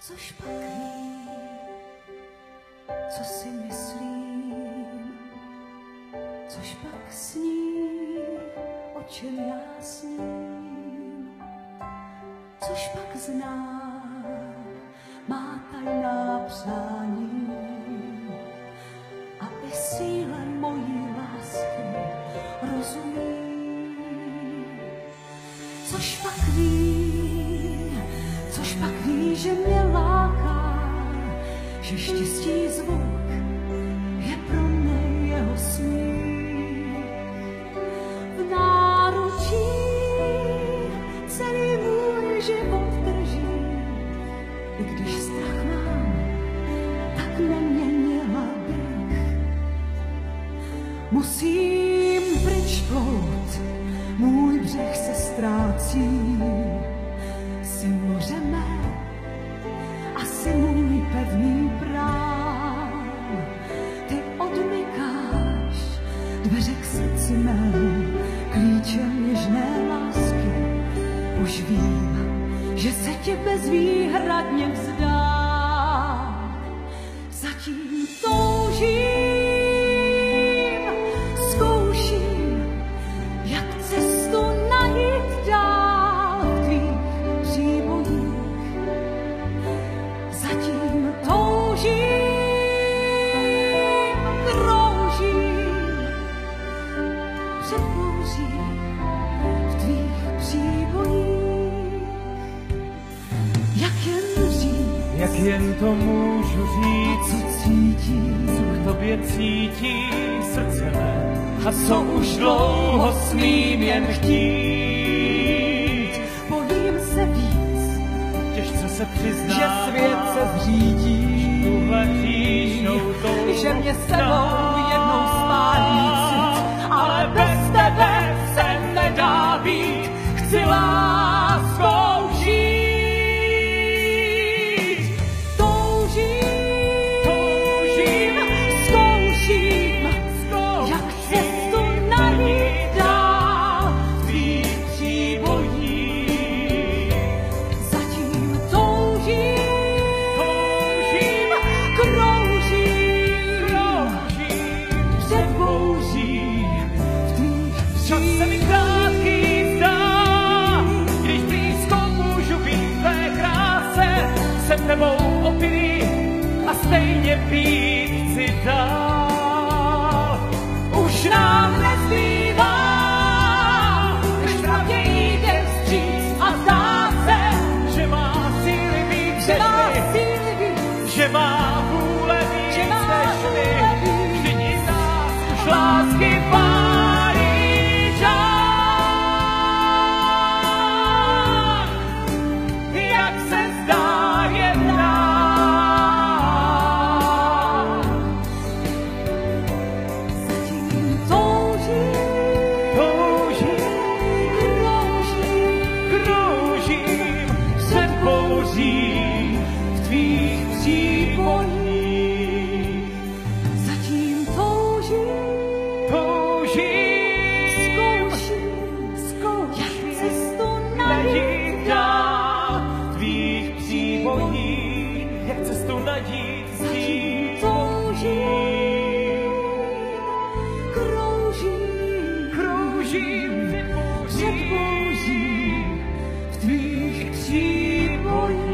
Což pak ví, co si myslím, což pak sní, o čem já sním, což pak znám, má tajná přání a i síle mojí lásky rozumí. Což pak ví, že mě láká, že štěstí zvuk je pro mě jeho smích. V náručí celý můj život drží, i když strach mám, tak neměnila bych. Musím pryč plout, můj břeh se ztrácí, jsi moře mé a jsi můj pevný brán. Ty odmykáš dveře k srdci mému klíčem něžné lásky. Už vím, že se tě bezvýhradně vzdám. Zatím toužím, zkouším, jak cestu najít dál v tvých příbojích. Zatím toužím, kroužím před bouří v tvých příbojích. Jak jen to můžu říct, co cítím, co k tobě cítí srdce mé a co už dlouho smím jen chtít. Bojím se víc, těžce se přiznám, že svět se zřídí, že mě sebou jednou spálí cit, ale bez tebe se nedá být. Chci láskou žít. Tebou opilý a stejně pít chci dál. Už nám nezbývá, než pravdě jít jen vstříc a zdá se, že má síly víc než my, že má vůle víc než my. Vždyť nás už lásky pálí žár, jak se zdá. V tvých příbojích zatím toužím, zkouším, jak cestu najít dál. V tvých příbojích, jak cestu najít dřív. Toužím, kroužím před bouří v tvých příbojích.